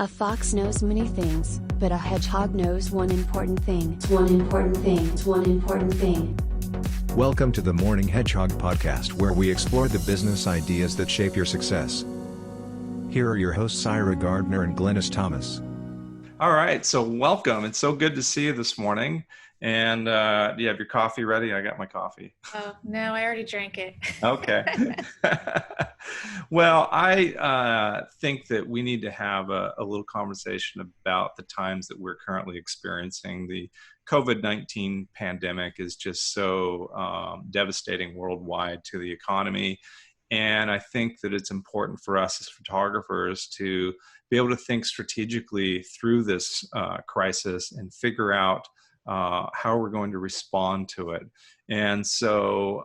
A fox knows many things, but a hedgehog knows one important thing. It's one important thing. It's one important thing. Welcome to the Morning Hedgehog podcast, where we explore the business ideas that shape your success. Here are your hosts, Ira Gardner and Glennis Thomas. All right, so welcome. It's so good to see you this morning. And do you have your coffee ready? I got my coffee. Oh, no, I already drank it. Okay. Well, I think that we need to have a little conversation about the times that we're currently experiencing. The COVID-19 pandemic is just so devastating worldwide to the economy. And I think that it's important for us as photographers to be able to think strategically through this crisis and figure out how we're going to respond to it. And so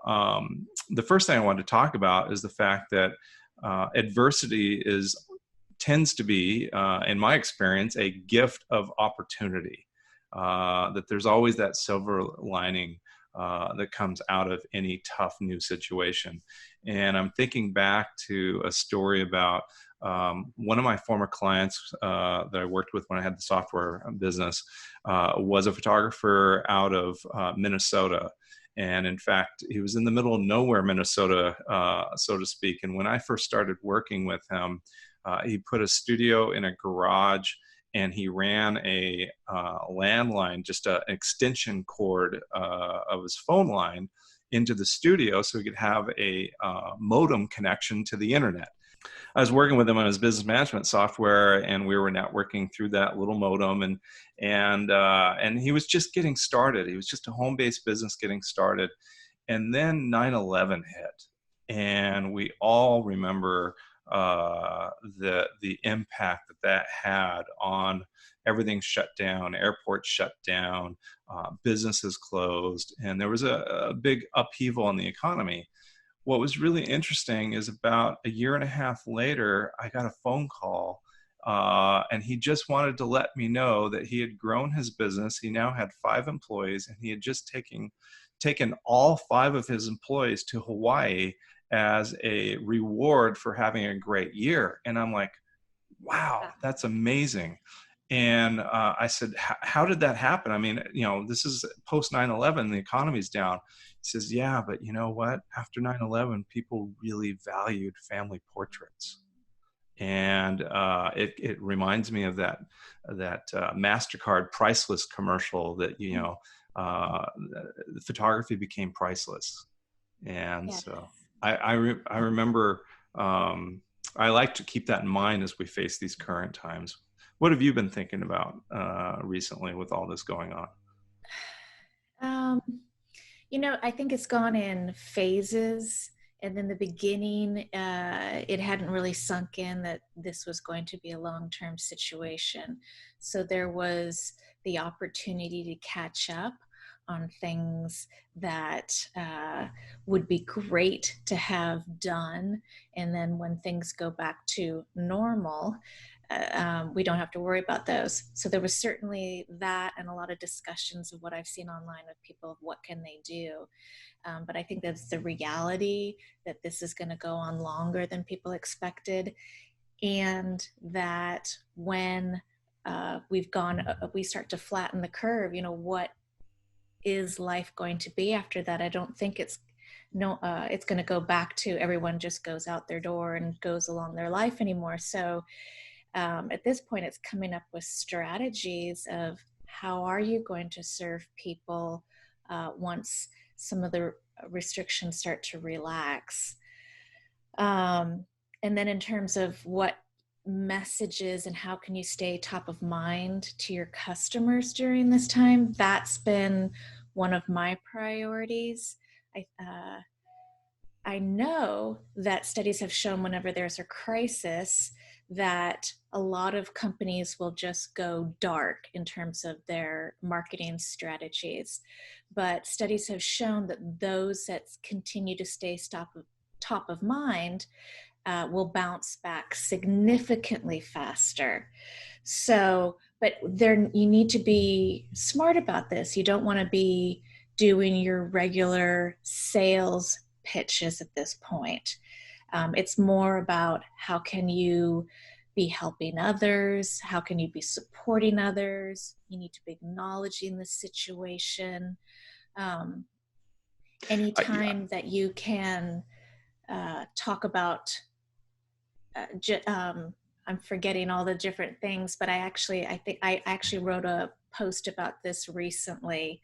the first thing I want to talk about is the fact that adversity tends to be, in my experience, a gift of opportunity, that there's always that silver lining that comes out of any tough new situation. And I'm thinking back to a story about one of my former clients that I worked with when I had the software business was a photographer out of Minnesota. And in fact, he was in the middle of nowhere, Minnesota, so to speak. And when I first started working with him, he put a studio in a garage, and he ran a landline, just an extension cord of his phone line into the studio so he could have a modem connection to the internet. I was working with him on his business management software, and we were networking through that little modem, and he was just getting started. He was just a home-based business getting started. And then 9/11 hit, and we all remember the impact that had on everything shut down, airports shut down, businesses closed, and there was a big upheaval in the economy. What was really interesting is about a year and a half later, I got a phone call, and he just wanted to let me know that he had grown his business. He now had 5 employees, and he had just taken all 5 of his employees to Hawaii as a reward for having a great year. And I'm like, wow, that's amazing. And I said, how did that happen? I mean, this is post 9/11, the economy's down. He says, yeah, but you know what? After 9/11, people really valued family portraits. And it reminds me of that MasterCard priceless commercial that, photography became priceless. And yes. So I remember, I like to keep that in mind as we face these current times. What have you been thinking about recently with all this going on? I think it's gone in phases. And in the beginning, it hadn't really sunk in that this was going to be a long-term situation. So there was the opportunity to catch up on things that would be great to have done. And then when things go back to normal, we don't have to worry about those. So there was certainly that, and a lot of discussions of what I've seen online of people of what can they do. But I think that's the reality, that this is going to go on longer than people expected. And that when we start to flatten the curve, what is life going to be after that? I don't think it's going to go back to everyone just goes out their door and goes along their life anymore. So at this point, it's coming up with strategies of how are you going to serve people once some of the restrictions start to relax. And then in terms of what messages and how can you stay top of mind to your customers during this time, that's been one of my priorities. I know that studies have shown whenever there's a crisis that a lot of companies will just go dark in terms of their marketing strategies. But studies have shown that those that continue to stay top of mind will bounce back significantly faster. So, but you need to be smart about this. You don't want to be doing your regular sales pitches at this point. It's more about how can you be helping others? How can you be supporting others? You need to be acknowledging the situation. Um, Yeah, anytime that you can talk about, uh, j- um, I'm forgetting all the different things, but I think I actually wrote a post about this recently.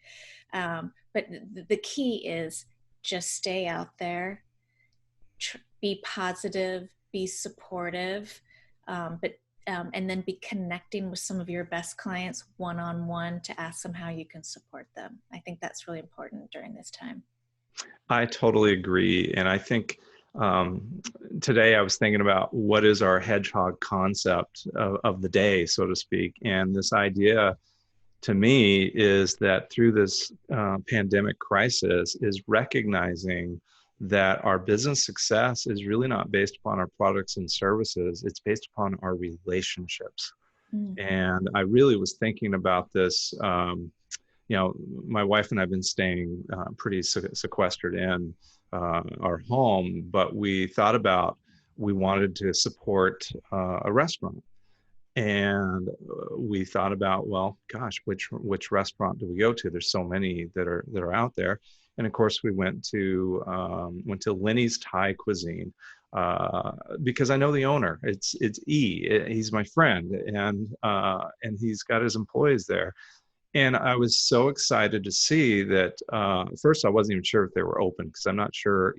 But the key is just stay out there, be positive, be supportive, but and then be connecting with some of your best clients one-on-one to ask them how you can support them. I think that's really important during this time. I totally agree. And I think um, today I was thinking about what is our hedgehog concept of the day, so to speak. And this idea to me is that through this pandemic crisis is recognizing that our business success is really not based upon our products and services. It's based upon our relationships. Mm-hmm. And I really was thinking about this. My wife and I have been staying pretty sequestered in our home, but we thought about we wanted to support a restaurant, and we thought about, well, gosh, which restaurant do we go to? There's so many that are out there, and of course we went to Lenny's Thai Cuisine because I know the owner. It's He's my friend, and he's got his employees there. And I was so excited to see that. First, I wasn't even sure if they were open because I'm not sure,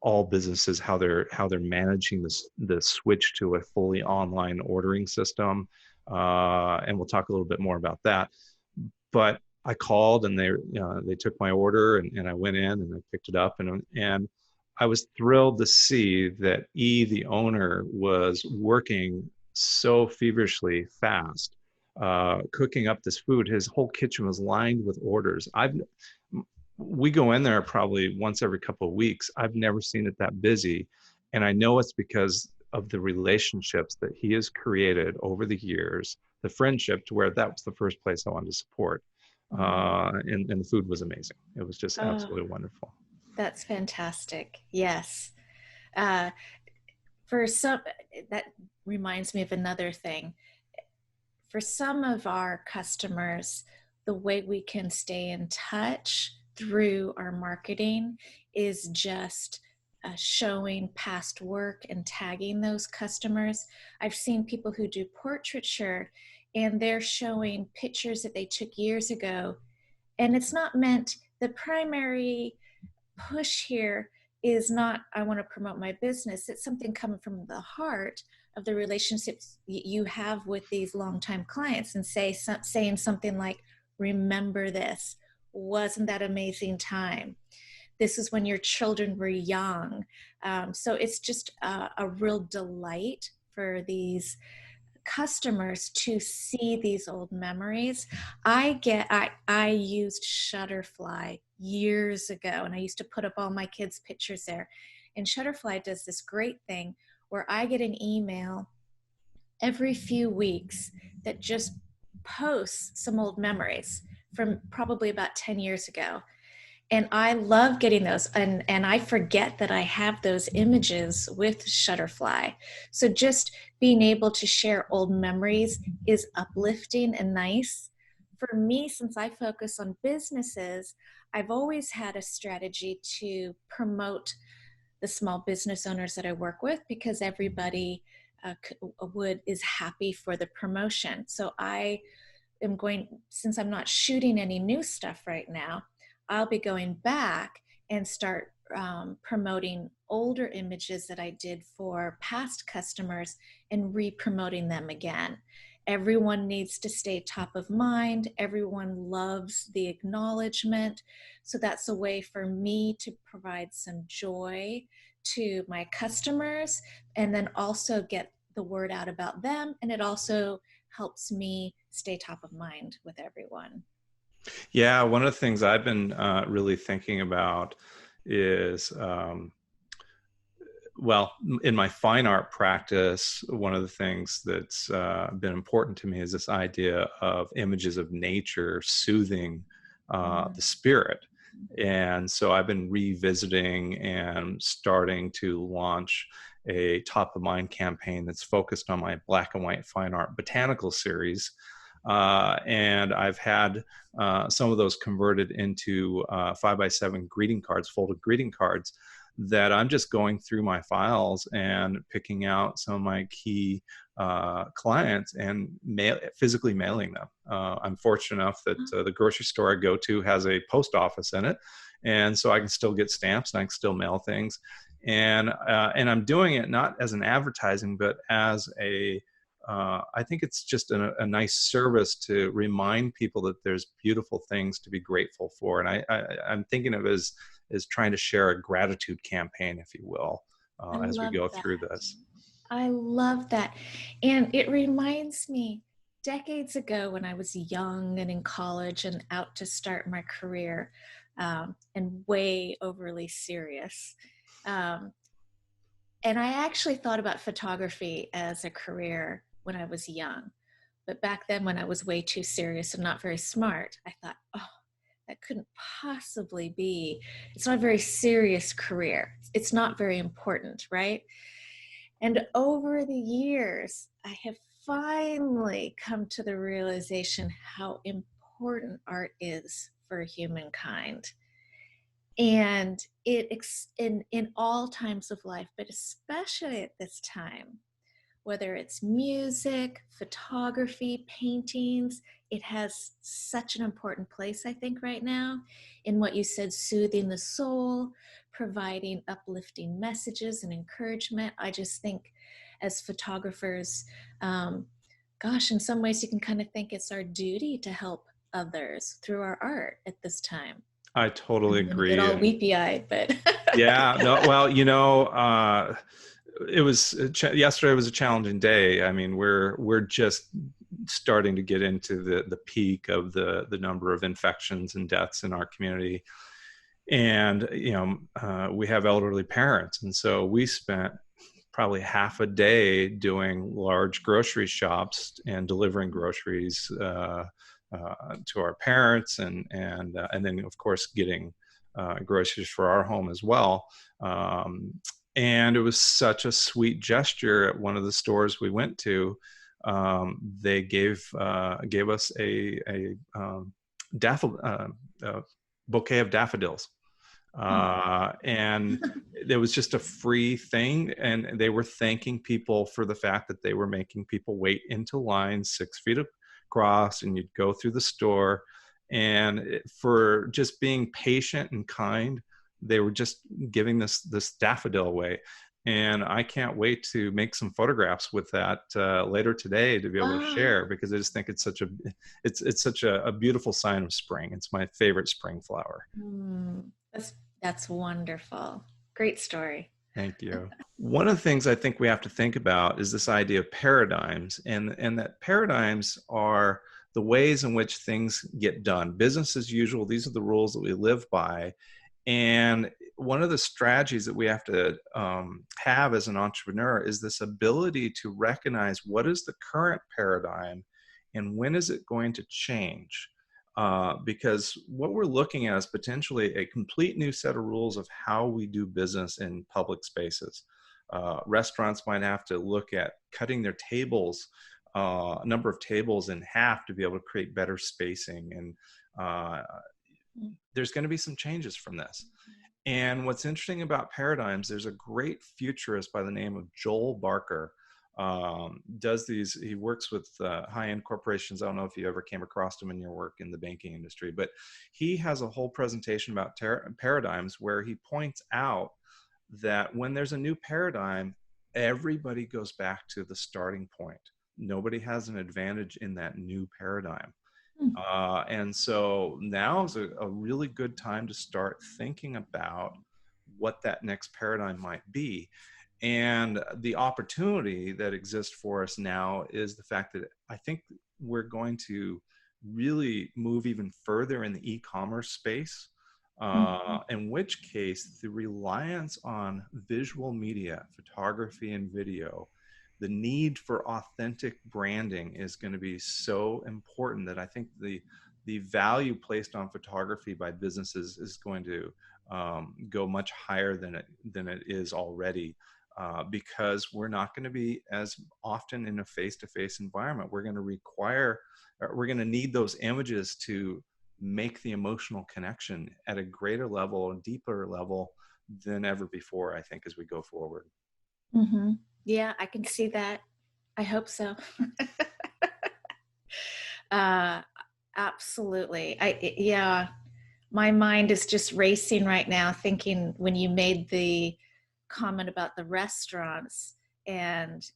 all businesses how they're managing the switch to a fully online ordering system. And we'll talk a little bit more about that. But I called and they took my order and I went in and I picked it up and I was thrilled to see that the owner, was working so feverishly fast cooking up this food. His whole kitchen was lined with orders. We go in there probably once every couple of weeks. I've never seen it that busy. And I know it's because of the relationships that he has created over the years, the friendship, to where that was the first place I wanted to support. And the food was amazing. It was just Oh, absolutely wonderful. that's fantastic. Yes. Uh, for some, that reminds me of another thing. For some of our customers, the way we can stay in touch through our marketing is just showing past work and tagging those customers. I've seen people who do portraiture and they're showing pictures that they took years ago. And it's not meant, the primary push here is not I want to promote my business. It's something coming from the heart of the relationships you have with these longtime clients, and saying something like, remember this, wasn't that amazing time, this is when your children were young. So it's just a real delight for these customers to see these old memories. I used Shutterfly years ago, and I used to put up all my kids' pictures there. And Shutterfly does this great thing where I get an email every few weeks that just posts some old memories from probably about 10 years ago. And I love getting those, and I forget that I have those images with Shutterfly. So just being able to share old memories is uplifting and nice. For me, since I focus on businesses, I've always had a strategy to promote the small business owners that I work with, because everybody is happy for the promotion. So I am going, since I'm not shooting any new stuff right now, I'll be going back and start promoting older images that I did for past customers and re-promoting them again. Everyone needs to stay top of mind. Everyone loves the acknowledgement. So that's a way for me to provide some joy to my customers and then also get the word out about them. And it also helps me stay top of mind with everyone. Yeah, one of the things I've been really thinking about is, well, in my fine art practice, one of the things that's been important to me is this idea of images of nature soothing the spirit. And so I've been revisiting and starting to launch a top of mind campaign that's focused on my black and white fine art botanical series. And I've had some of those converted into 5x7 greeting cards, folded greeting cards, that I'm just going through my files and picking out some of my key clients and physically mailing them. I'm fortunate enough that the grocery store I go to has a post office in it, and so I can still get stamps and I can still mail things. And I'm doing it not as an advertising, but as I think it's just a nice service to remind people that there's beautiful things to be grateful for. And I'm thinking of it as trying to share a gratitude campaign, if you will, as we go through this. I love that. And it reminds me decades ago when I was young and in college and out to start my career, and way overly serious. And I actually thought about photography as a career when I was young. But back then, when I was way too serious and not very smart, I thought, oh, that couldn't possibly be. It's not a very serious career. It's not very important, right? And over the years, I have finally come to the realization how important art is for humankind. And in all times of life, but especially at this time, whether it's music, photography, paintings, it has such an important place, I think, right now, in what you said, soothing the soul, providing uplifting messages and encouragement. I just think as photographers, gosh, in some ways you can kind of think it's our duty to help others through our art at this time. I totally agree. Get all weepy-eyed, but yeah, no, well, it was yesterday was a challenging day. I mean, we're just starting to get into the peak of the number of infections and deaths in our community, and we have elderly parents, and so we spent probably half a day doing large grocery shops and delivering groceries to our parents, and then of course getting groceries for our home as well. And it was such a sweet gesture at one of the stores we went to. They gave us a bouquet of daffodils. And it was just a free thing. And they were thanking people for the fact that they were making people wait into lines 6 feet across, and you'd go through the store. And for just being patient and kind, they were just giving this daffodil away. And I can't wait to make some photographs with that later today to be able to share, because I just think it's such a beautiful sign of spring. It's my favorite spring flower. That's wonderful. Great story. Thank you. One of the things I think we have to think about is this idea of paradigms, and that paradigms are the ways in which things get done. Business as usual, these are the rules that we live by. And one of the strategies that we have to have as an entrepreneur is this ability to recognize what is the current paradigm and when is it going to change. Because what we're looking at is potentially a complete new set of rules of how we do business in public spaces. Restaurants might have to look at cutting their tables, number of tables in half to be able to create better spacing. And there's going to be some changes from this. And what's interesting about paradigms, there's a great futurist by the name of Joel Barker. He works with high-end corporations. I don't know if you ever came across him in your work in the banking industry, but he has a whole presentation about paradigms where he points out that when there's a new paradigm, everybody goes back to the starting point. Nobody has an advantage in that new paradigm. And so now is a really good time to start thinking about what that next paradigm might be. And the opportunity that exists for us now is the fact that I think we're going to really move even further in the e-commerce space, in which case the reliance on visual media, photography and video, the need for authentic branding is going to be so important that I think the value placed on photography by businesses is going to go much higher than it is already. because we're not going to be as often in a face-to-face environment. We're going to require, or we're going to need those images to make the emotional connection at a greater level, a deeper level than ever before, I think, as we go forward. Mm-hmm. Yeah, I can see that. I hope so. uh, Absolutely. Yeah, my mind is just racing right now thinking when you made the comment about the restaurants, and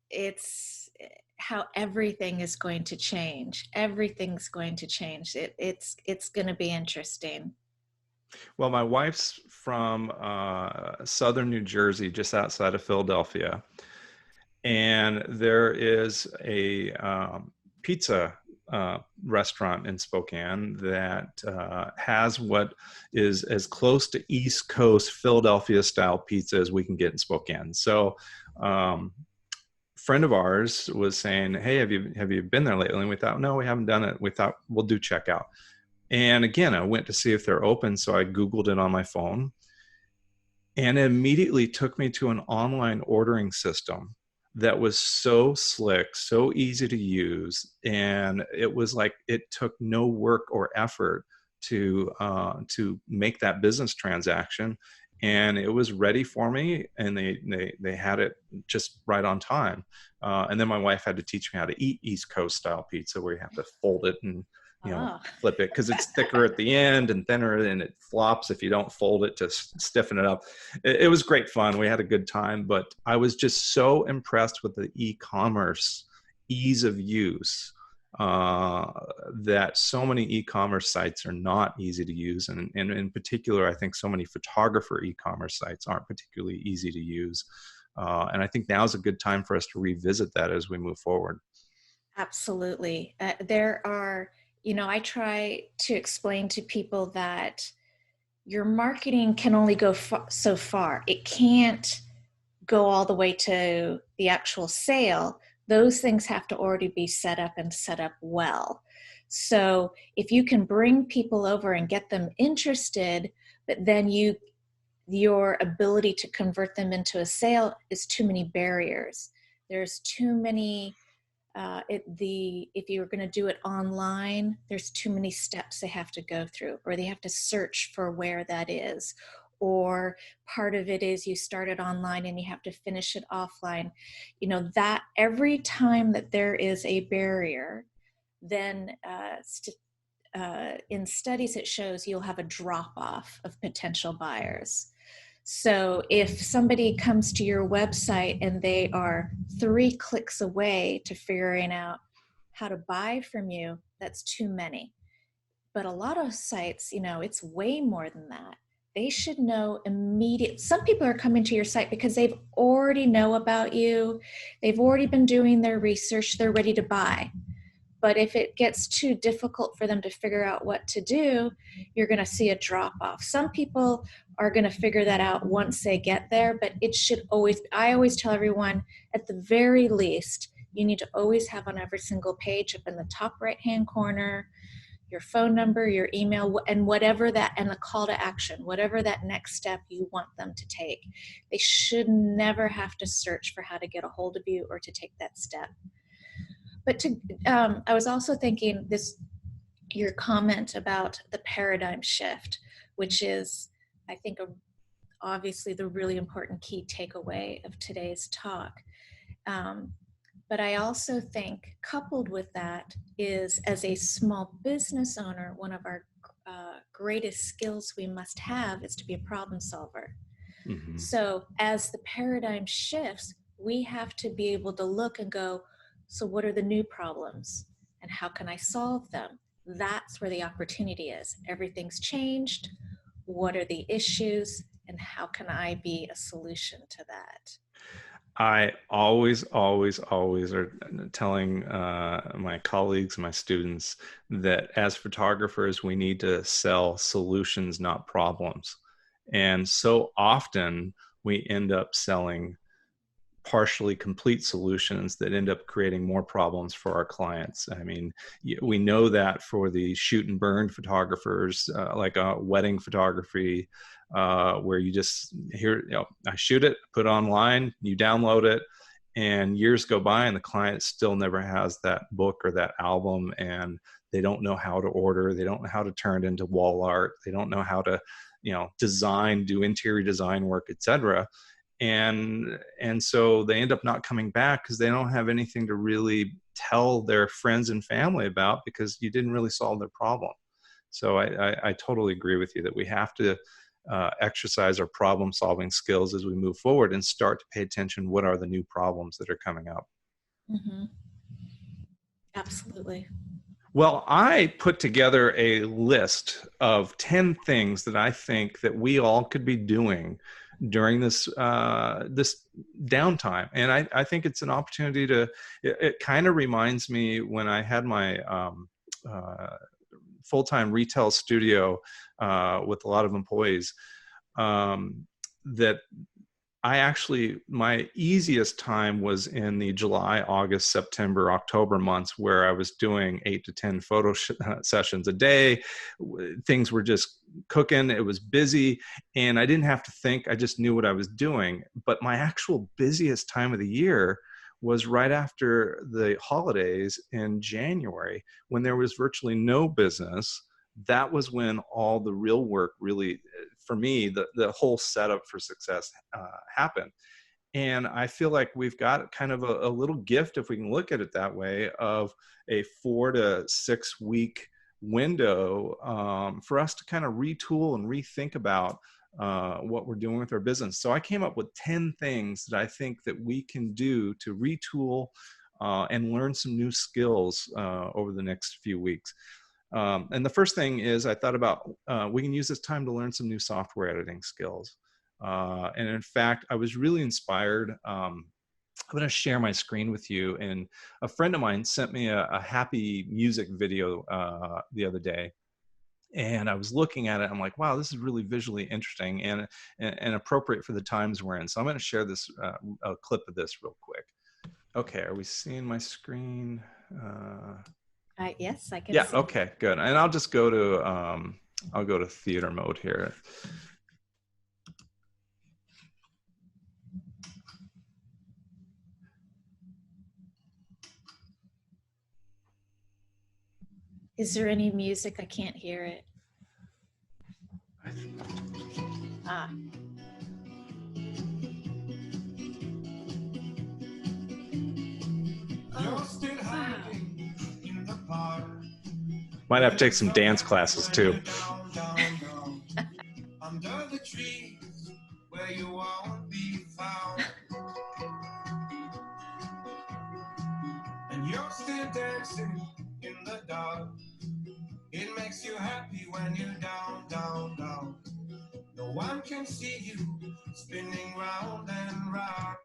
it's how everything is going to change. Everything's going to change. It's going to be interesting. Well, my wife's from southern New Jersey, just outside of Philadelphia. And there is a pizza restaurant in Spokane that has what is as close to East Coast Philadelphia style pizza as we can get in Spokane. So friend of ours was saying, hey, have you been there lately? And we thought, no, we haven't done it. We thought we'll do checkout. And again, I went to see if they're open. So I Googled it on my phone, and it immediately took me to an online ordering system that was so slick, so easy to use. And it was like, it took no work or effort to make that business transaction. And it was ready for me, and they had it just right on time. And then my wife had to teach me how to eat East Coast style pizza, where you have to fold it and flip it, because it's thicker at the end and thinner, and it flops if you don't fold it to stiffen it up. It was great fun. We had a good time, but I was just so impressed with the e-commerce ease of use, that so many e-commerce sites are not easy to use. And in particular, I think so many photographer e-commerce sites aren't particularly easy to use. And I think now is a good time for us to revisit that as we move forward. Absolutely. There are, I try to explain to people that your marketing can only go so far. It can't go all the way to the actual sale. Those things have to already be set up and set up well. So if you can bring people over and get them interested, but then your ability to convert them into a sale is too many barriers. There's too many. If you're going to do it online, there's too many steps they have to go through, or they have to search for where that is. Or part of it is you start it online and you have to finish it offline. That every time that there is a barrier, then in studies it shows you'll have a drop off of potential buyers. So if somebody comes to your website and they are 3 clicks away to figuring out how to buy from you, that's too many. But a lot of sites, it's way more than that. They should know immediately. Some people are coming to your site because they've already know about you. They've already been doing their research. They're ready to buy. But if it gets too difficult for them to figure out what to do, you're going to see a drop off. Some people are going to figure that out once they get there, but I always tell everyone, at the very least, you need to always have on every single page, up in the top right-hand corner, your phone number, your email, and whatever that, and the call to action, whatever that next step you want them to take. They should never have to search for how to get a hold of you or to take that step. But I was also thinking your comment about the paradigm shift, which is, I think, obviously the really important key takeaway of today's talk. But I also think, coupled with that, is, as a small business owner, one of our greatest skills we must have is to be a problem solver. Mm-hmm. So as the paradigm shifts, we have to be able to look and go, so what are the new problems and how can I solve them? That's where the opportunity is. Everything's changed. What are the issues and how can I be a solution to that? I always are telling my colleagues, my students, that as photographers, we need to sell solutions, not problems. And so often we end up selling partially complete solutions that end up creating more problems for our clients. I mean, we know that for the shoot and burn photographers, like wedding photography, where you just I shoot it, put it online, you download it, and years go by and the client still never has that book or that album, and they don't know how to order, they don't know how to turn it into wall art, they don't know how to, design, do interior design work, etc. And so they end up not coming back because they don't have anything to really tell their friends and family about, because you didn't really solve their problem. So I totally agree with you that we have to exercise our problem solving skills as we move forward and start to pay attention. What are the new problems that are coming up? Mm-hmm. Absolutely. Well, I put together a list of 10 things that I think that we all could be doing during this this downtime. And I think it's an opportunity to, it kind of reminds me when I had my full-time retail studio with a lot of employees, that my easiest time was in the July, August, September, October months, where I was doing 8 to 10 photo sessions a day. Things were just cooking. It was busy and I didn't have to think. I just knew what I was doing. But my actual busiest time of the year was right after the holidays in January, when there was virtually no business. That was when all the real work really, for me, the whole setup for success happened. And I feel like we've got kind of a little gift, if we can look at it that way, of a 4 to 6 week window for us to kind of retool and rethink about what we're doing with our business. So I came up with 10 things that I think that we can do to retool and learn some new skills over the next few weeks. And the first thing is, I thought about we can use this time to learn some new software editing skills. And in fact, I was really inspired. I'm going to share my screen with you. And a friend of mine sent me a happy music video the other day. And I was looking at it. I'm like, wow, this is really visually interesting and appropriate for the times we're in. So I'm going to share this a clip of this real quick. Okay, are we seeing my screen? Yes, I can. Yeah. See. Okay. Good. And I'll just go to I'll go to theater mode here. Is there any music? I can't hear it. Ah. Oh, wow. Might have to take some dance classes too. Under the trees where you won't be found, and you're still dancing in the dark. It makes you happy when you're down, down, down. No one can see you spinning round and round.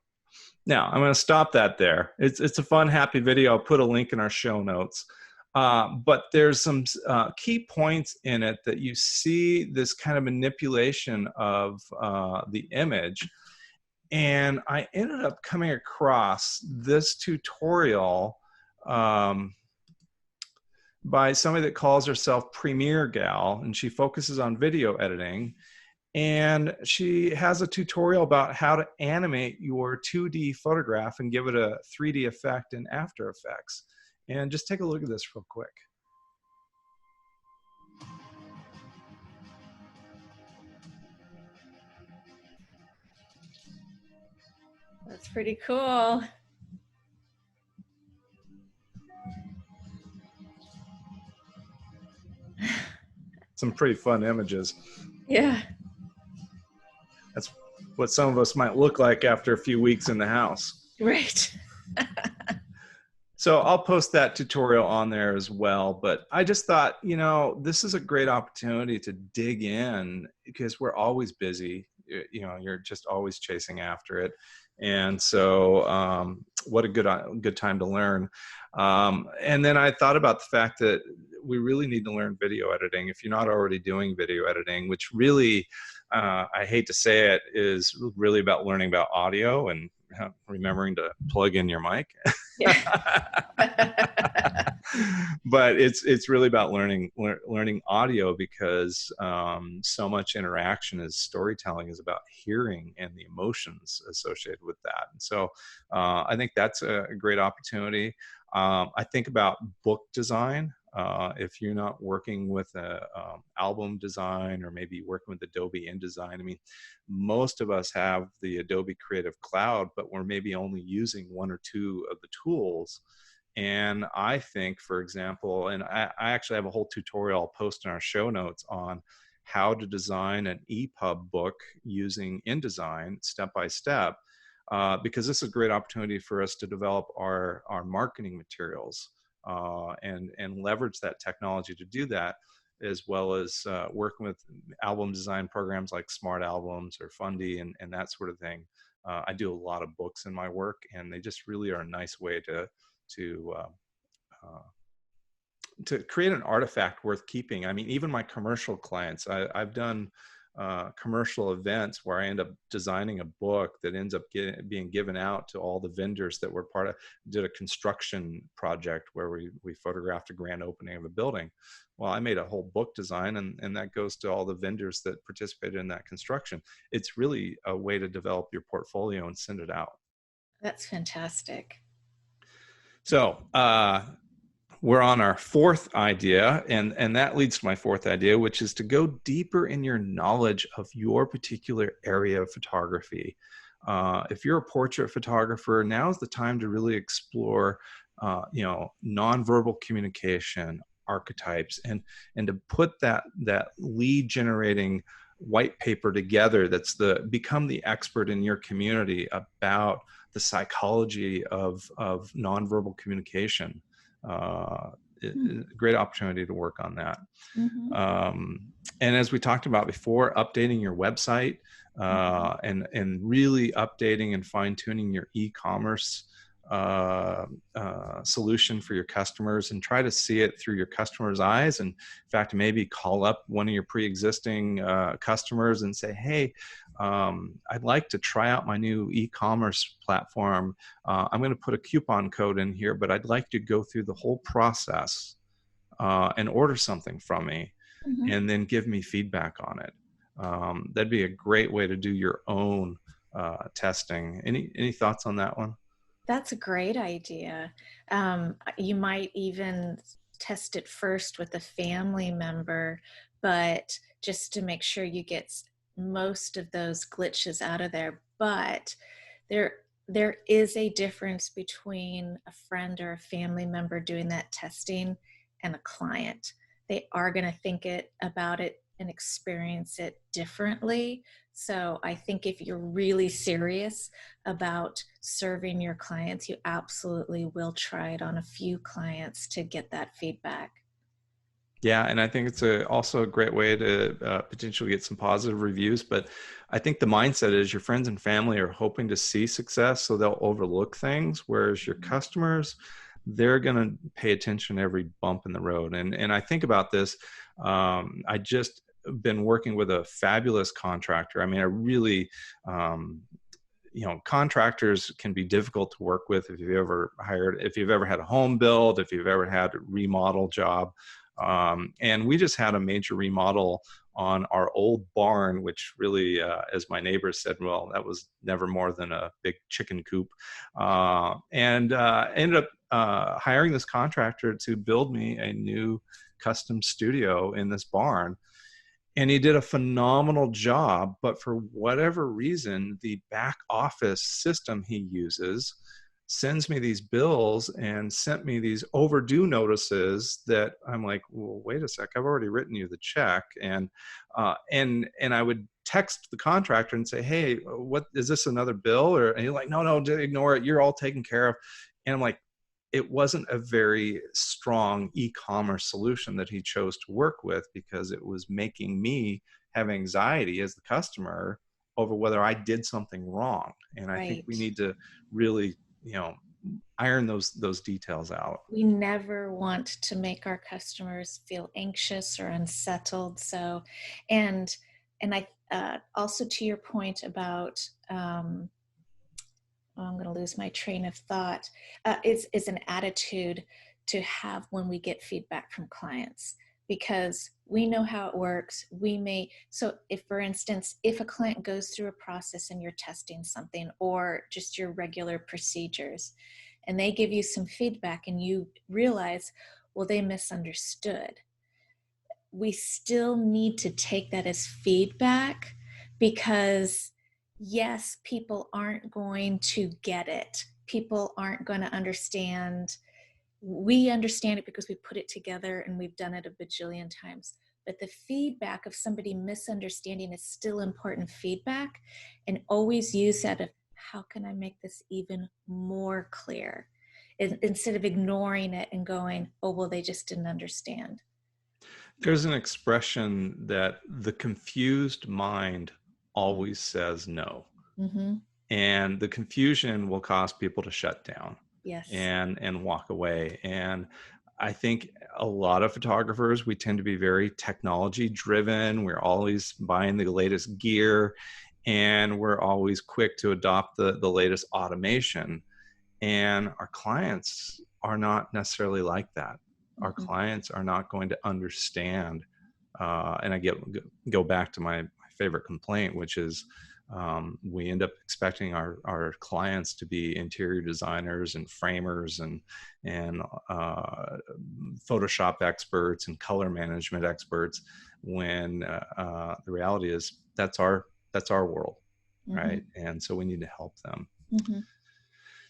Now I'm going to stop that there. It's a fun, happy video. I'll put a link in our show notes. But there's some key points in it that you see this kind of manipulation of the image. And I ended up coming across this tutorial by somebody that calls herself Premiere Gal, and she focuses on video editing. And she has a tutorial about how to animate your 2D photograph and give it a 3D effect in After Effects. And just take a look at this real quick. That's pretty cool. Some pretty fun images. Yeah. That's what some of us might look like after a few weeks in the house. Right. So I'll post that tutorial on there as well. But I just thought, this is a great opportunity to dig in, because we're always busy. You're just always chasing after it. And so what a good time to learn. And then I thought about the fact that we really need to learn video editing. If you're not already doing video editing, which really, I hate to say it, is really about learning about audio and remembering to plug in your mic. Yeah. But it's really about learning audio, because so much interaction is storytelling is about hearing and the emotions associated with that. And so I think that's a great opportunity. I think about book design. If you're not working with a album design, or maybe working with Adobe InDesign, I mean, most of us have the Adobe Creative Cloud, but we're maybe only using one or two of the tools. And I think, for example, and I actually have a whole tutorial I'll post in our show notes on how to design an EPUB book using InDesign step by step, because this is a great opportunity for us to develop our marketing materials, and leverage that technology to do that, as well as working with album design programs like Smart Albums or Fundy and that sort of thing. I do a lot of books in my work, and they just really are a nice way to create an artifact worth keeping. I mean, even my commercial clients, I've done commercial events where I end up designing a book that ends up being given out to all the vendors that were part of. Did a construction project where we photographed a grand opening of a building. Well, I made a whole book design, and that goes to all the vendors that participated in that construction. It's really a way to develop your portfolio and send it out. That's fantastic. So we're on our fourth idea, and that leads to my fourth idea, which is to go deeper in your knowledge of your particular area of photography. If you're a portrait photographer, now's the time to really explore, nonverbal communication, archetypes, and to put that lead generating white paper together. That's become the expert in your community about the psychology of nonverbal communication. Great opportunity to work on that. And as we talked about before, updating your website, and really updating and fine-tuning your e-commerce solution for your customers, and try to see it through your customers' eyes. And in fact, maybe call up one of your pre-existing customers and say, hey, I'd like to try out my new e-commerce platform. I'm going to put a coupon code in here, but I'd like to go through the whole process and order something from me, and then give me feedback on it. That'd be a great way to do your own testing. Any thoughts on that one? That's a great idea. You might even test it first with a family member, but just to make sure you get most of those glitches out of there. But there is a difference between a friend or a family member doing that testing and a client. They are going to think about it and experience it differently. So I think if you're really serious about serving your clients, you absolutely will try it on a few clients to get that feedback. Yeah, and I think it's also a great way to potentially get some positive reviews. But I think the mindset is your friends and family are hoping to see success, so they'll overlook things, whereas your customers, they're going to pay attention to every bump in the road. And I think about this. I just been working with a fabulous contractor. I mean, I really, contractors can be difficult to work with if you've ever had a home build, if you've ever had a remodel job. And we just had a major remodel on our old barn, which really, as my neighbors said, well, that was never more than a big chicken coop. And ended up hiring this contractor to build me a new custom studio in this barn. And he did a phenomenal job, but for whatever reason, the back office system he uses sends me these bills and sent me these overdue notices that I'm like, well, wait a sec, I've already written you the check. And I would text the contractor and say, hey, what is this, another bill? And he's like, no, ignore it. You're all taken care of. And I'm like, it wasn't a very strong e-commerce solution that he chose to work with, because it was making me have anxiety as the customer over whether I did something wrong. And I think we need to really, iron those details out. We never want to make our customers feel anxious or unsettled. So, and I also, to your point about I'm going to lose my train of thought, is an attitude to have when we get feedback from clients, because we know how it works. So if, for instance, if a client goes through a process and you're testing something or just your regular procedures, and they give you some feedback and you realize, well, they misunderstood, we still need to take that as feedback, because yes, people aren't going to get it. People aren't going to understand. We understand it because we put it together and we've done it a bajillion times. But the feedback of somebody misunderstanding is still important feedback, and always use that of, how can I make this even more clear? Instead of ignoring it and going, oh, well, they just didn't understand. There's an expression that the confused mind always says no. Mm-hmm. And the confusion will cause people to shut down. Yes. And walk away. And I think a lot of photographers, we tend to be very technology driven. We're always buying the latest gear, and we're always quick to adopt the latest automation. And our clients are not necessarily like that. Our Mm-hmm. clients are not going to understand. And I go back to my favorite complaint, which is we end up expecting our clients to be interior designers and framers and Photoshop experts and color management experts, when the reality is that's our world, Mm-hmm. right? And so we need to help them. Mm-hmm.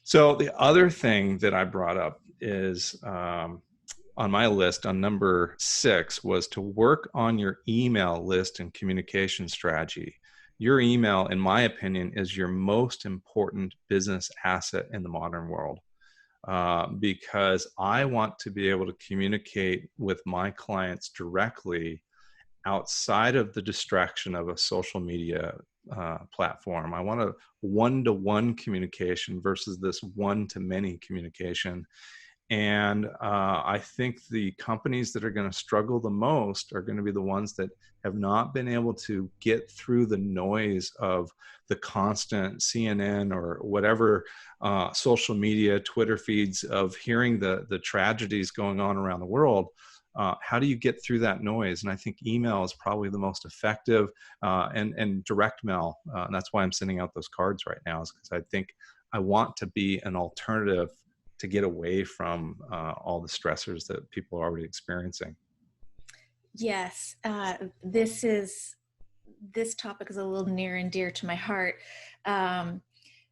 So the other thing that I brought up is on my list on number 6 was to work on your email list and communication strategy. Your email, in my opinion, is your most important business asset in the modern world, because I want to be able to communicate with my clients directly outside of the distraction of a social media platform. I want a one-to-one communication versus this one-to-many communication. And I think the companies that are going to struggle the most are going to be the ones that have not been able to get through the noise of the constant CNN or whatever social media, Twitter feeds of hearing the tragedies going on around the world. How do you get through that noise? And I think email is probably the most effective, and direct mail. And that's why I'm sending out those cards right now, is because I think I want to be an alternative to get away from all the stressors that people are already experiencing. Yes, this topic is a little near and dear to my heart.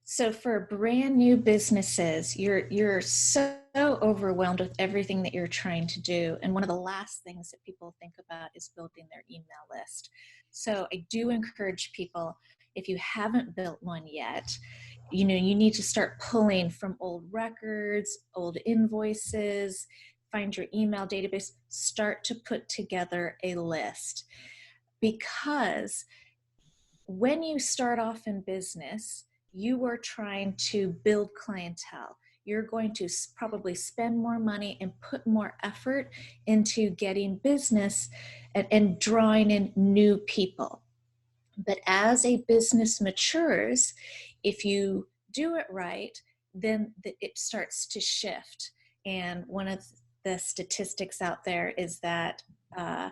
So for brand new businesses, you're so overwhelmed with everything that you're trying to do, and one of the last things that people think about is building their email list. So I do encourage people, if you haven't built one yet, you need to start pulling from old records, old invoices, find your email database, start to put together a list. Because when you start off in business, you are trying to build clientele. You're going to probably spend more money and put more effort into getting business and drawing in new people. But as a business matures, if you do it right, then it starts to shift. And one of the statistics out there is that a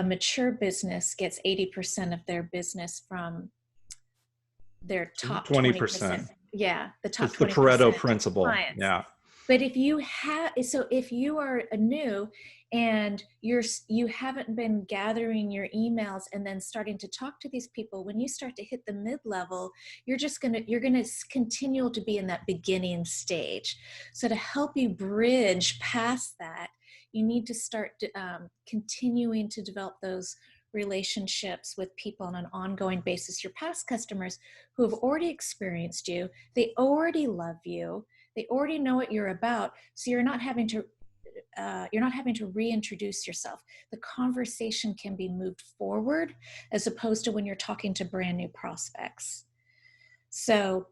mature business gets 80% of their business from their top 20%. Yeah, the top 20%. It's the Pareto principle. Clients. Yeah. But if you are new and you haven't been gathering your emails and then starting to talk to these people, when you start to hit the mid-level, you're gonna continue to be in that beginning stage. So to help you bridge past that, you need to start continuing to develop those relationships with people on an ongoing basis. Your past customers who have already experienced you, they already love you. They already know what you're about, so you're not having to reintroduce yourself. The conversation can be moved forward as opposed to when you're talking to brand new prospects. So,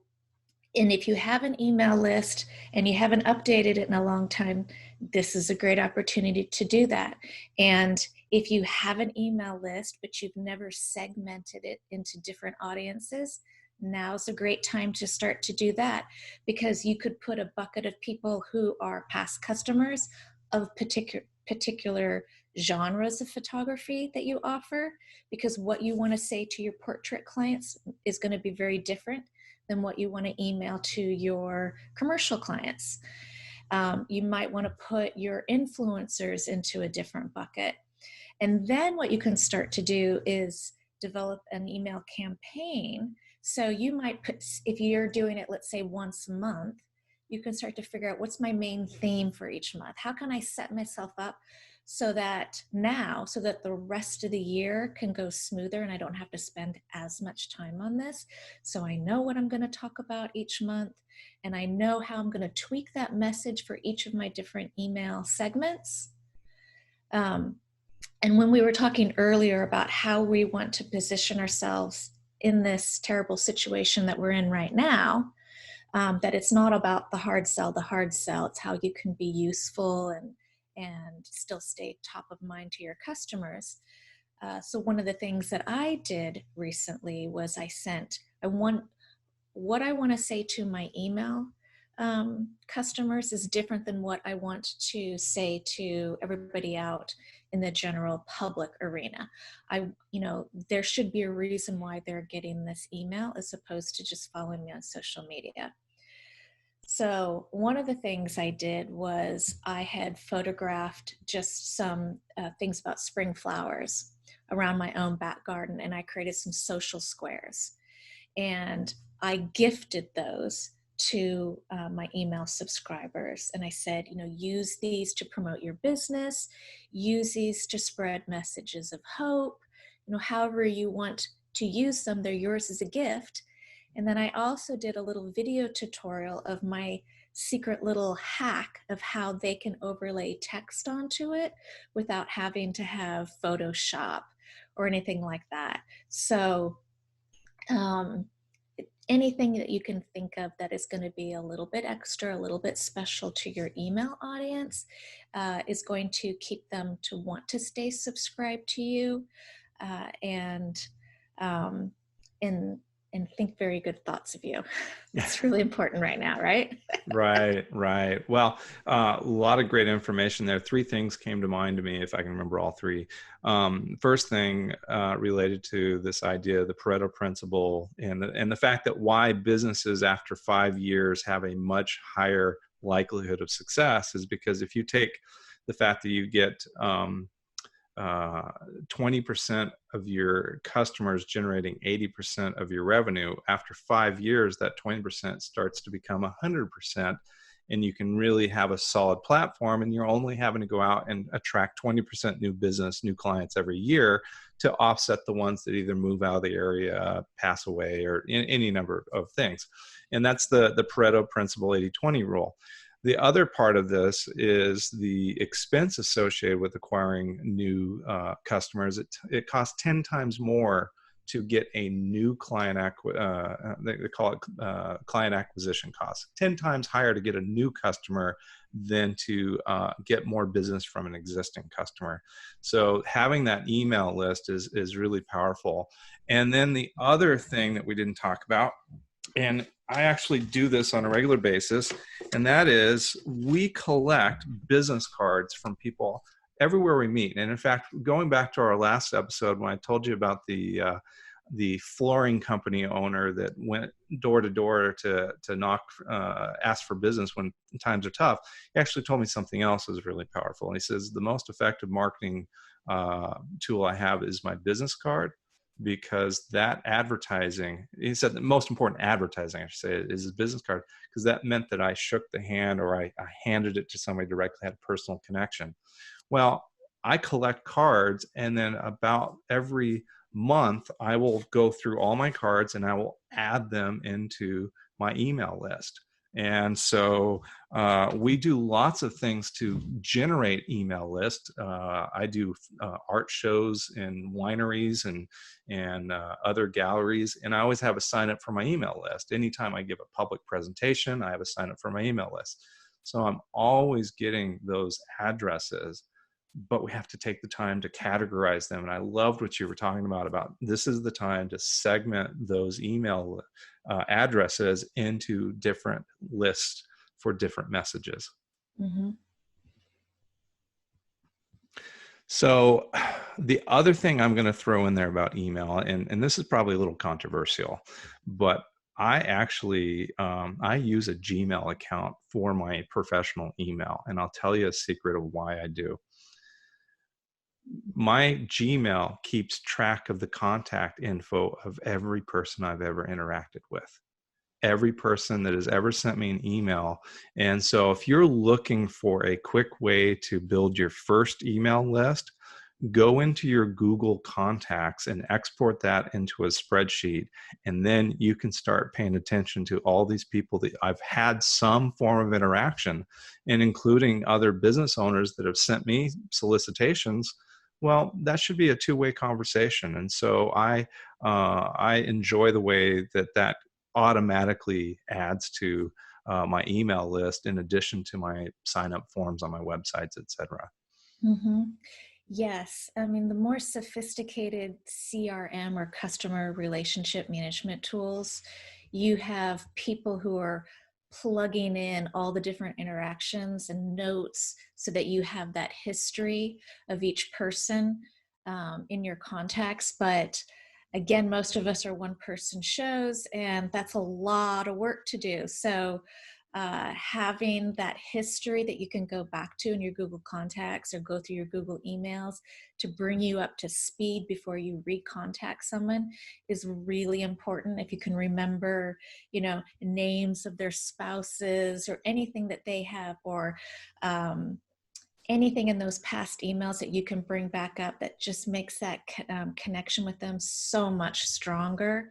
and if you have an email list and you haven't updated it in a long time, this is a great opportunity to do that. And if you have an email list, but you've never segmented it into different audiences, now's a great time to start to do that, because you could put a bucket of people who are past customers of particular genres of photography that you offer, because what you want to say to your portrait clients is going to be very different than what you want to email to your commercial clients. You might want to put your influencers into a different bucket. And then what you can start to do is develop an email campaign. So you might put, if you're doing it, let's say once a month, you can start to figure out what's my main theme for each month. How can I set myself up so that the rest of the year can go smoother and I don't have to spend as much time on this. So I know what I'm going to talk about each month, and I know how I'm going to tweak that message for each of my different email segments. And when we were talking earlier about how we want to position ourselves in this terrible situation that we're in right now, that it's not about the hard sell, it's how you can be useful and still stay top of mind to your customers. So one of the things that I did recently was what I want to say to my email customers is different than what I want to say to everybody out in the general public arena. There should be a reason why they're getting this email as opposed to just following me on social media. So one of the things I did was I had photographed just some things about spring flowers around my own back garden, and I created some social squares. And I gifted those to my email subscribers. And I said, use these to promote your business, use these to spread messages of hope, however you want to use them, they're yours as a gift. And then I also did a little video tutorial of my secret little hack of how they can overlay text onto it without having to have Photoshop or anything like that. So anything that you can think of that is going to be a little bit extra, a little bit special to your email audience is going to keep them to want to stay subscribed to you and think very good thoughts of you. That's really important right now, right? Right. Well, a lot of great information there. Three things came to mind to me, if I can remember all three. First thing related to this idea of the Pareto principle and the fact that why businesses after 5 years have a much higher likelihood of success is because if you take the fact that you get 20% of your customers generating 80% of your revenue, after 5 years, that 20% starts to become 100%. And you can really have a solid platform, and you're only having to go out and attract 20% new business, new clients every year to offset the ones that either move out of the area, pass away, or any number of things. And that's the Pareto principle 80-20 rule. The other part of this is the expense associated with acquiring new customers. It costs 10 times more to get a new client, they call it client acquisition costs, 10 times higher to get a new customer than to get more business from an existing customer. So having that email list is really powerful. And then the other thing that we didn't talk about, and I actually do this on a regular basis, and that is we collect business cards from people everywhere we meet. And in fact, going back to our last episode when I told you about the flooring company owner that went door to door to knock, ask for business when times are tough, he actually told me something else that was really powerful. And he says, the most effective marketing tool I have is my business card. Because that advertising, he said the most important advertising, I should say, is his business card, because that meant that I shook the hand or I handed it to somebody directly, had a personal connection. Well, I collect cards, and then about every month, I will go through all my cards and I will add them into my email list. And so we do lots of things to generate email lists. I do art shows in wineries and other galleries, and I always have a sign up for my email list. Anytime I give a public presentation, I have a sign up for my email list. So I'm always getting those addresses but we have to take the time to categorize them. And I loved what you were talking about this is the time to segment those email addresses into different lists for different messages. Mm-hmm. So the other thing I'm going to throw in there about email, and this is probably a little controversial, but I actually, I use a Gmail account for my professional email, and I'll tell you a secret of why I do. My Gmail keeps track of the contact info of every person I've ever interacted with, every person that has ever sent me an email. And so if you're looking for a quick way to build your first email list, go into your Google contacts and export that into a spreadsheet. And then you can start paying attention to all these people that I've had some form of interaction, and including other business owners that have sent me solicitations. Well, that should be a two-way conversation. And so I enjoy the way that automatically adds to my email list in addition to my sign-up forms on my websites, etc. Mm-hmm. Yes. I mean, the more sophisticated CRM or customer relationship management tools, you have people who are plugging in all the different interactions and notes so that you have that history of each person in your contacts. But again, most of us are one person shows, and that's a lot of work to do. So having that history that you can go back to in your Google contacts or go through your Google emails to bring you up to speed before you recontact someone is really important. If you can remember, names of their spouses or anything that they have, or anything in those past emails that you can bring back up that just makes that connection with them so much stronger.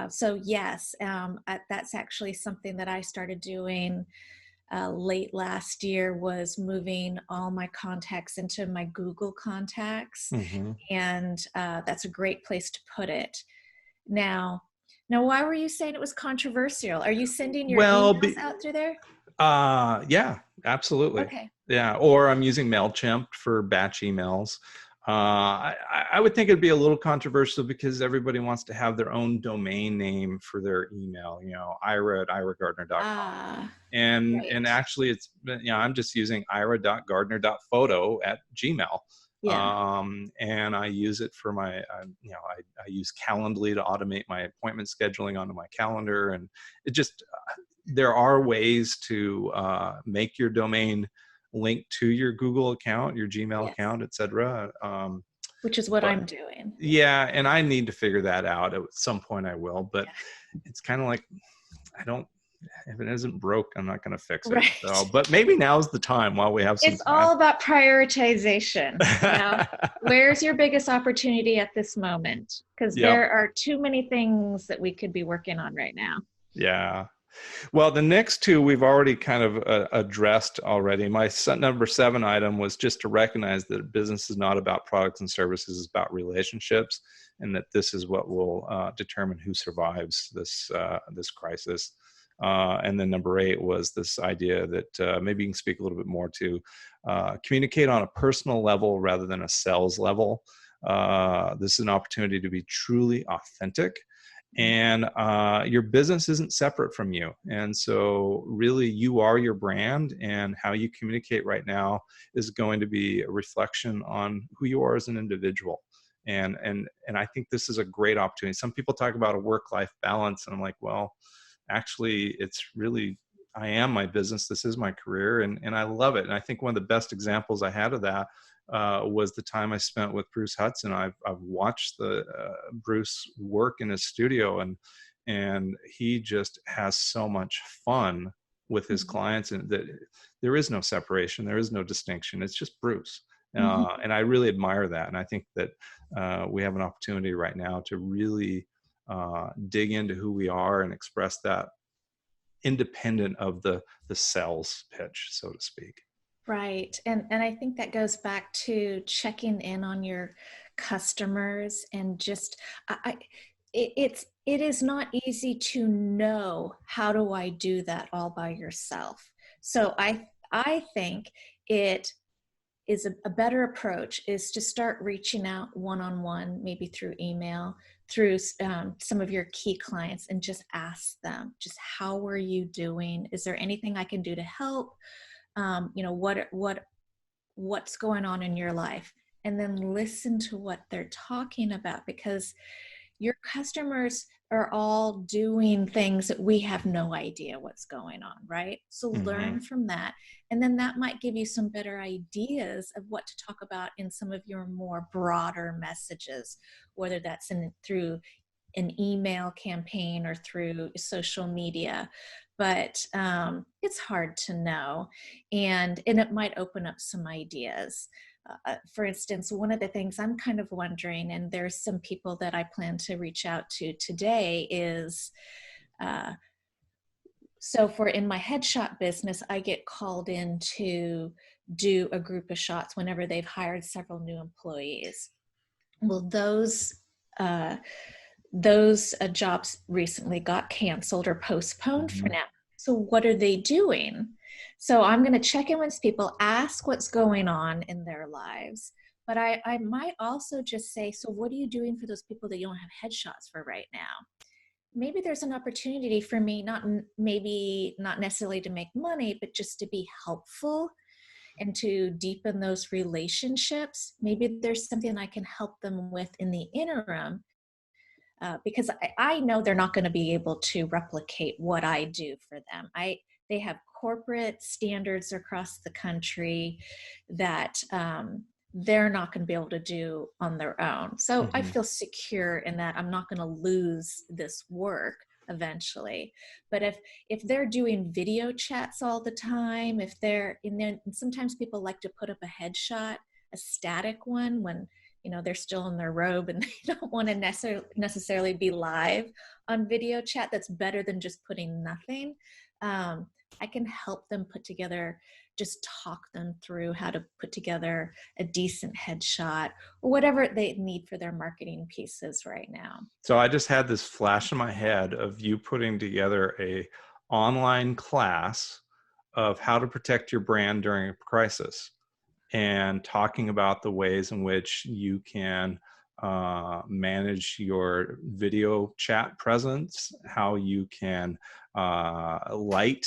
So yes, that's actually something that I started doing late last year, was moving all my contacts into my Google contacts. Mm-hmm. And that's a great place to put it. Now, why were you saying it was controversial? Are you sending your emails out through there? Yeah, absolutely. Okay. Yeah, or I'm using MailChimp for batch emails. I would think it'd be a little controversial because everybody wants to have their own domain name for their email, ira@iragardner.com. And Right. actually it's, I'm just using ira.gardner.photo at Gmail. Yeah. And I use it for my, I use Calendly to automate my appointment scheduling onto my calendar. And it just, there are ways to make your domain link to your Google account, your Gmail Yes. account, etc. Which is what I'm doing. Yeah, and I need to figure that out. At some point I will, but it's kind of like, if it isn't broke, I'm not going to fix it. Right. So, but maybe now's the time while we have some It's time. all about prioritization. Now, where's your biggest opportunity at this moment? Because there are too many things that we could be working on right now. Yeah. Well, the next two we've already kind of addressed already. My number 7 item was just to recognize that business is not about products and services, it's about relationships, and that this is what will determine who survives this crisis. And then number 8 was this idea that maybe you can speak a little bit more to communicate on a personal level rather than a sales level. This is an opportunity to be truly authentic. And your business isn't separate from you. And so really you are your brand, and how you communicate right now is going to be a reflection on who you are as an individual. And I think this is a great opportunity. Some people talk about a work-life balance, and I'm like, well, actually it's really, I am my business. This is my career, and I love it. And I think one of the best examples I had of that was the time I spent with Bruce Hudson. I've watched Bruce work in his studio, and he just has so much fun with his clients, and that there is no separation, there is no distinction. It's just Bruce, and I really admire that. And I think that we have an opportunity right now to really dig into who we are and express that independent of the sales pitch, so to speak. Right. And I think that goes back to checking in on your customers, and just it is not easy to know, how do I do that all by yourself? So I think it is a better approach is to start reaching out one-on-one, maybe through email, through some of your key clients, and just ask them, just how are you doing? Is there anything I can do to help? What's going on in your life? And then listen to what they're talking about, because your customers are all doing things that we have no idea what's going on, right? So learn from that. And then that might give you some better ideas of what to talk about in some of your more broader messages, whether that's through an email campaign or through social media. But it's hard to know. And it might open up some ideas. For instance, one of the things I'm kind of wondering, and there's some people that I plan to reach out to today, is so in my headshot business, I get called in to do a group of shots whenever they've hired several new employees. Well, those jobs recently got canceled or postponed for now. So what are they doing? So I'm going to check in with people, ask what's going on in their lives. But I might also just say, so what are you doing for those people that you don't have headshots for right now? Maybe there's an opportunity for me, not necessarily to make money, but just to be helpful and to deepen those relationships. Maybe there's something I can help them with in the interim. Because I know they're not going to be able to replicate what I do for them. They have corporate standards across the country that they're not going to be able to do on their own. So I feel secure in that I'm not going to lose this work eventually. But if they're doing video chats all the time, and sometimes people like to put up a headshot, a static one, when they're still in their robe and they don't want to necessarily be live on video chat. That's better than just putting nothing. I can help them just talk them through how to put together a decent headshot or whatever they need for their marketing pieces right now. So I just had this flash in my head of you putting together a online class of how to protect your brand during a crisis, and talking about the ways in which you can manage your video chat presence, how you can light,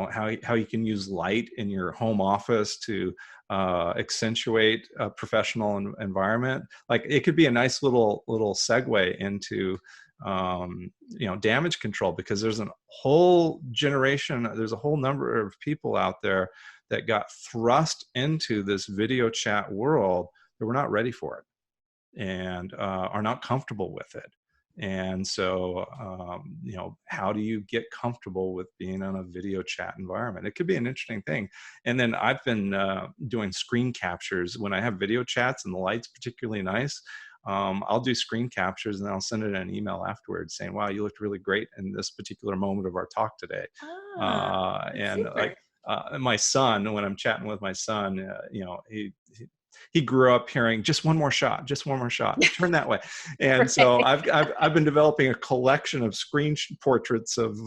how you can use light in your home office to accentuate a professional environment. Like, it could be a nice little segue into damage control, because there's a whole number of people out there that got thrust into this video chat world that were not ready for it and are not comfortable with it. And so, how do you get comfortable with being on a video chat environment? It could be an interesting thing. And then I've been doing screen captures when I have video chats and the light's particularly nice. I'll do screen captures and I'll send it an email afterwards saying, wow, you looked really great in this particular moment of our talk today. And like, my son, when I'm chatting with my son, he grew up hearing just one more shot, turn that way. And right. So I've been developing a collection of screen portraits of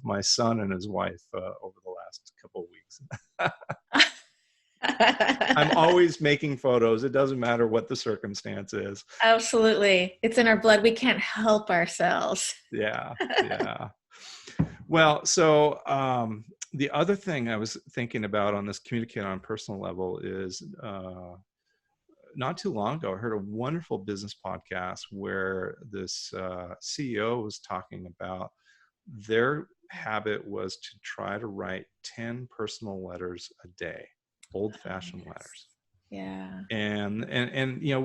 my son and his wife over the last couple of weeks. I'm always making photos. It doesn't matter what the circumstance is. Absolutely. It's in our blood. We can't help ourselves. Yeah. Well, so the other thing I was thinking about on this communicate on a personal level is not too long ago, I heard a wonderful business podcast where this CEO was talking about their habit was to try to write 10 personal letters a day, old-fashioned letters. Yeah. And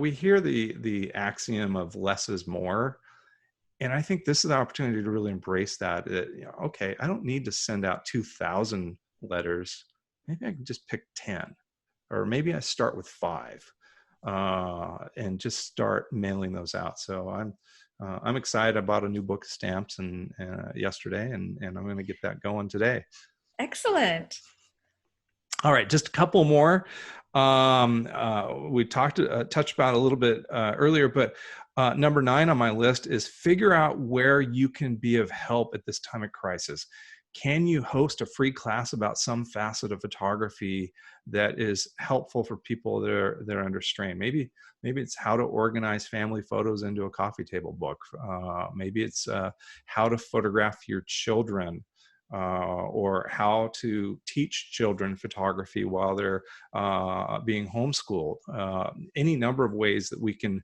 we hear the axiom of less is more. And I think this is the opportunity to really embrace that. Okay, I don't need to send out 2,000 letters. Maybe I can just pick 10, or maybe I start with 5, and just start mailing those out. So I'm excited. I bought a new book of stamps yesterday, and I'm going to get that going today. Excellent. All right, just a couple more. We touched about a little bit earlier, but number 9 on my list is figure out where you can be of help at this time of crisis. can you host a free class about some facet of photography that is helpful for people that are under strain? Maybe it's how to organize family photos into a coffee table book. Maybe it's how to photograph your children, or how to teach children photography while they're being homeschooled. Any number of ways that we can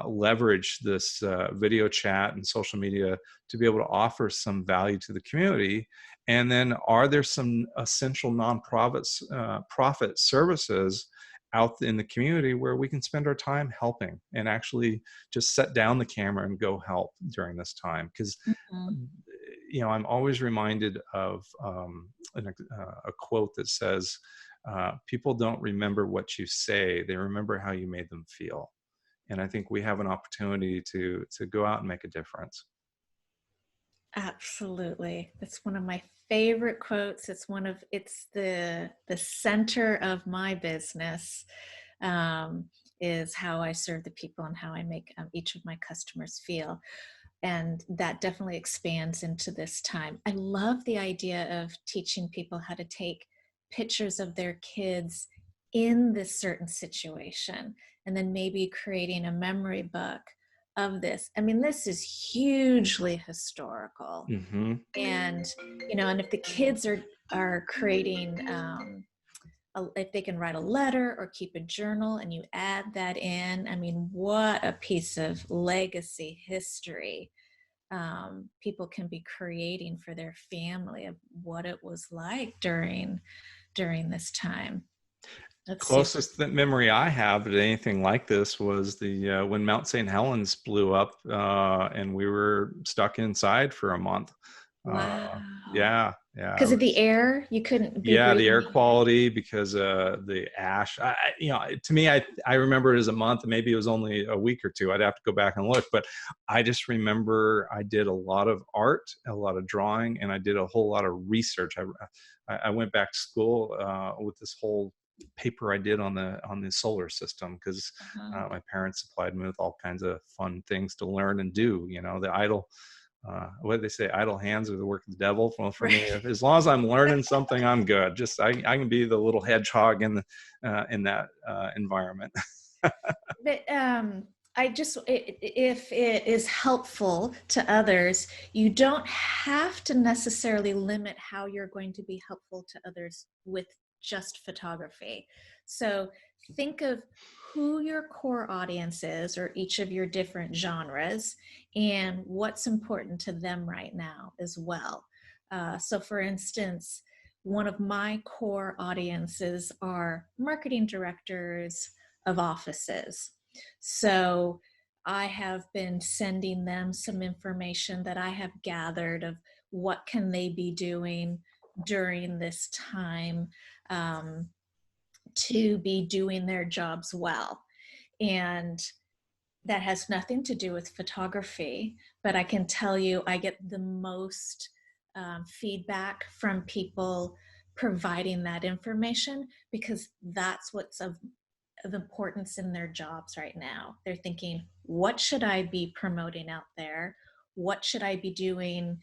leverage this video chat and social media to be able to offer some value to the community. And then, are there some essential nonprofits, profit services out in the community where we can spend our time helping and actually just set down the camera and go help during this time? Because I'm always reminded of a quote that says, people don't remember what you say, they remember how you made them feel. And I think we have an opportunity to go out and make a difference. Absolutely. That's one of my favorite quotes. It's the center of my business, is how I serve the people and how I make each of my customers feel. And that definitely expands into this time. I love the idea of teaching people how to take pictures of their kids in this certain situation, and then maybe creating a memory book of this. I mean, this is hugely historical. Mm-hmm. And, and if the kids are creating, if they can write a letter or keep a journal and you add that in, I mean, what a piece of legacy history people can be creating for their family of what it was like during this time. That's Closest memory I have to anything like this was the when Mount St. Helens blew up, and we were stuck inside for a month. Wow. Yeah. Because of the air, you couldn't be Yeah, the breathing. air quality, because the ash. To me, I remember it as a month. Maybe it was only a week or two. I'd have to go back and look, but I just remember I did a lot of art, a lot of drawing, and I did a whole lot of research. I went back to school with this whole paper I did on the solar system, because my parents supplied me with all kinds of fun things to learn and do. The idle. What do they say? Idle hands are the work of the devil. Well, for me, as long as I'm learning something, I'm good. Just I can be the little hedgehog in that environment. But if it is helpful to others, you don't have to necessarily limit how you're going to be helpful to others with just photography. So think of who your core audience is, or each of your different genres, and what's important to them right now as well. So for instance, one of my core audiences are marketing directors of offices. So I have been sending them some information that I have gathered of what can they be doing during this time, to be doing their jobs well. And that has nothing to do with photography, but I can tell you I get the most feedback from people providing that information, because that's what's of importance in their jobs right now. They're thinking, what should I be promoting out there? What should I be doing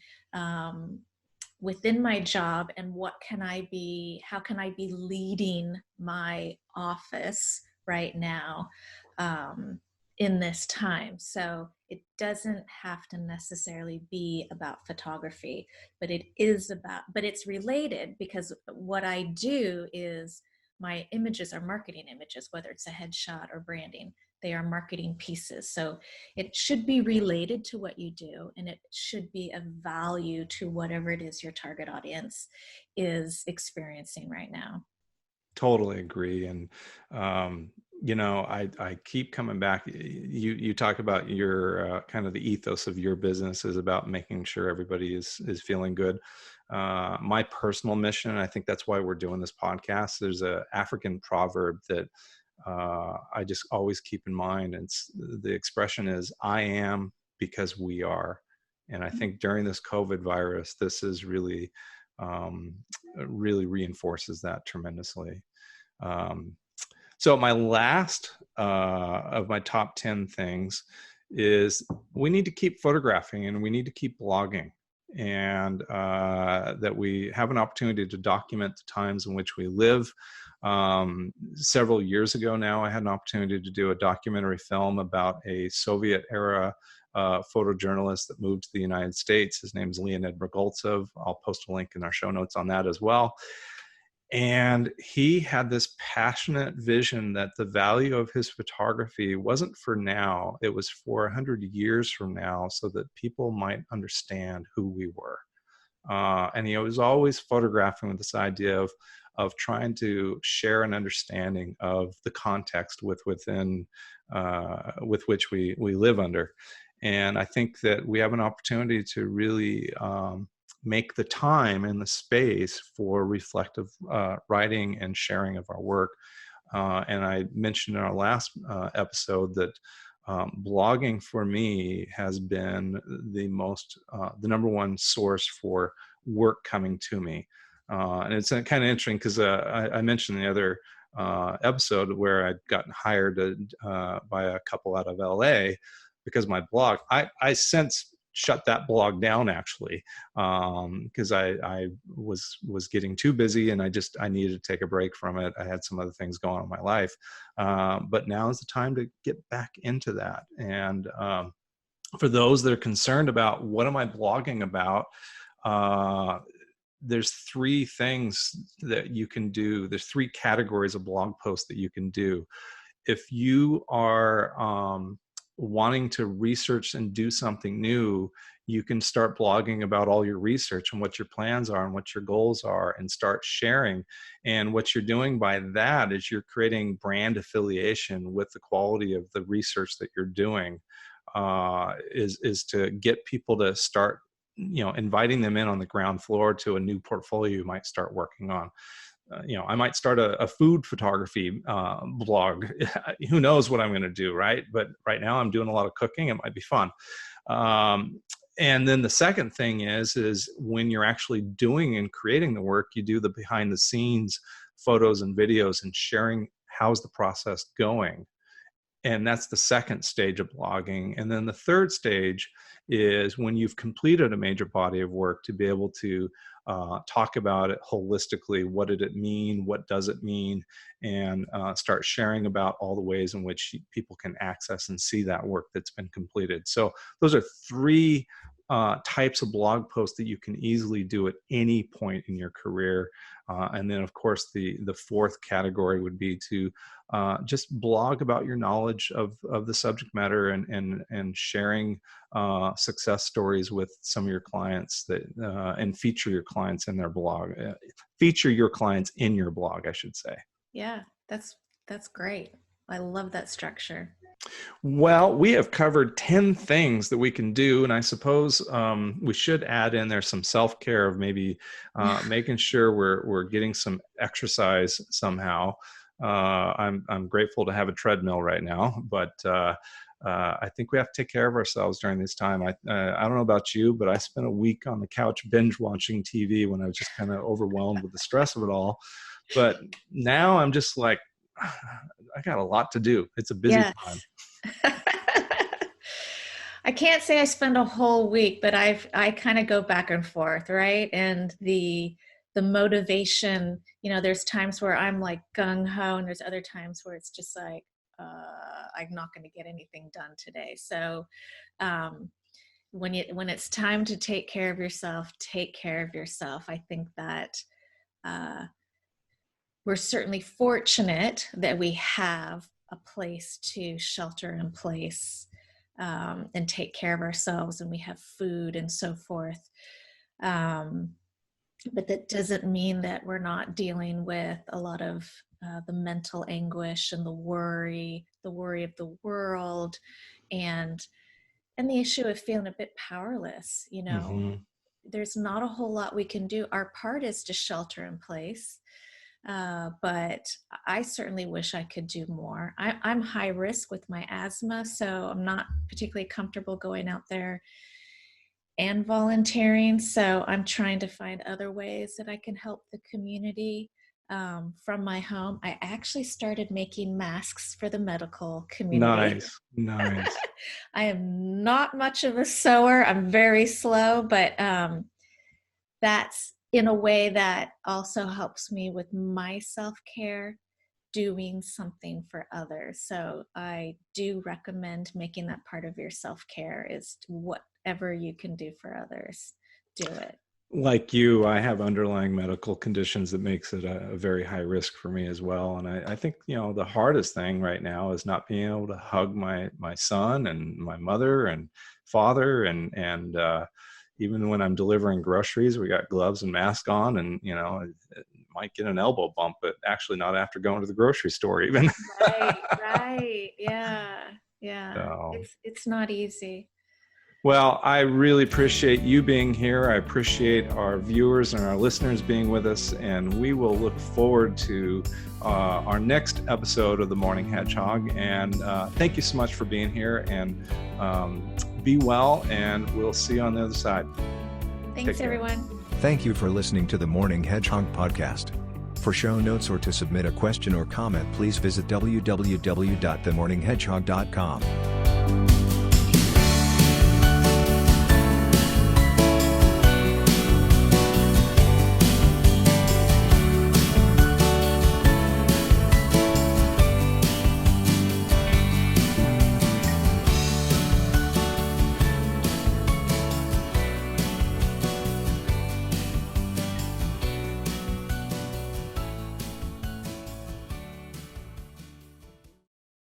within my job, and how can I be leading my office right now in this time? So it doesn't have to necessarily be about photography, but it's related, because what I do is my images are marketing images, whether it's a headshot or branding. They are marketing pieces. So it should be related to what you do, and it should be of value to whatever it is your target audience is experiencing right now. Totally agree. And I keep coming back. You talk about your kind of the ethos of your business is about making sure everybody is feeling good. My personal mission, and I think that's why we're doing this podcast, there's a African proverb that I just always keep in mind. The expression is, I am because we are. And I think during this COVID virus, this is really reinforces that tremendously. So my last of my top 10 things is we need to keep photographing and we need to keep blogging. and that we have an opportunity to document the times in which we live. Several years ago now, I had an opportunity to do a documentary film about a Soviet era photojournalist that moved to the United States. His name is Leonid Bragoltsev. I'll post a link in our show notes on that as well. And he had this passionate vision that the value of his photography wasn't for now, it was for 100 years from now, so that people might understand who we were. And he was always photographing with this idea of trying to share an understanding of the context with which we live under. And I think that we have an opportunity to really make the time and the space for reflective writing and sharing of our work. And I mentioned in our last episode that blogging for me has been the number one source for work coming to me. And it's kind of interesting because I mentioned the other episode where I'd gotten hired by a couple out of LA because my blog, I since shut that blog down actually, because I was getting too busy and I needed to take a break from it. I had some other things going on in my life, but now is the time to get back into that. And for those that are concerned about what am I blogging about, there's three things that you can do. There's three categories of blog posts that you can do. If you are wanting to research and do something new, you can start blogging about all your research and what your plans are and what your goals are and start sharing. And what you're doing by that is you're creating brand affiliation with the quality of the research that you're doing, is to get people to start, inviting them in on the ground floor to a new portfolio you might start working on. I might start a food photography blog. Who knows what I'm going to do, right? But right now I'm doing a lot of cooking. It might be fun. And then the second thing is when you're actually doing and creating the work, you do the behind the scenes photos and videos and sharing how's the process going. And that's the second stage of blogging. And then the third stage is when you've completed a major body of work to be able to talk about it holistically. What did it mean? What does it mean? And start sharing about all the ways in which people can access and see that work that's been completed. So those are three types of blog posts that you can easily do at any point in your career. And then, of course, the fourth category would be to just blog about your knowledge of the subject matter and sharing success stories with some of your clients and feature your clients in their blog. Feature your clients in your blog, I should say. Yeah, that's great. I love that structure. Well, we have covered 10 things that we can do, and I suppose we should add in there some self-care of maybe making sure we're getting some exercise somehow. I'm grateful to have a treadmill right now, but I think we have to take care of ourselves during this time. I don't know about you, but I spent a week on the couch binge watching TV when I was just kind of overwhelmed with the stress of it all. But now I'm just like, I got a lot to do. It's a busy time. I can't say I spend a whole week, but I kind of go back and forth, right? And the motivation, there's times where I'm like gung-ho, and there's other times where it's just like, I'm not going to get anything done today. So when it's time to take care of yourself, take care of yourself. I think that we're certainly fortunate that we have a place to shelter in place and take care of ourselves, and we have food and so forth. But that doesn't mean that we're not dealing with a lot of the mental anguish and the worry of the world, and the issue of feeling a bit powerless. Mm-hmm. There's not a whole lot we can do. Our part is to shelter in place. But I certainly wish I could do more. I'm high risk with my asthma, so I'm not particularly comfortable going out there and volunteering. So I'm trying to find other ways that I can help the community. from my home. I actually started making masks for the medical community. Nice. I am not much of a sewer. I'm very slow, but that's in a way that also helps me with my self-care, doing something for others. So I do recommend making that part of your self-care, is whatever you can do for others, do it. Like you, I have underlying medical conditions that makes it a very high risk for me as well. And I think, the hardest thing right now is not being able to hug my son and my mother and father. And even when I'm delivering groceries, we got gloves and mask on, and, it might get an elbow bump, but actually not after going to the grocery store even. Right. Yeah. So. It's not easy. Well, I really appreciate you being here. I appreciate our viewers and our listeners being with us, and we will look forward to our next episode of The Morning Hedgehog. And thank you so much for being here, and be well, and we'll see you on the other side. Thanks, everyone. Thank you for listening to the Morning Hedgehog podcast. For show notes or to submit a question or comment, please visit www.themorninghedgehog.com.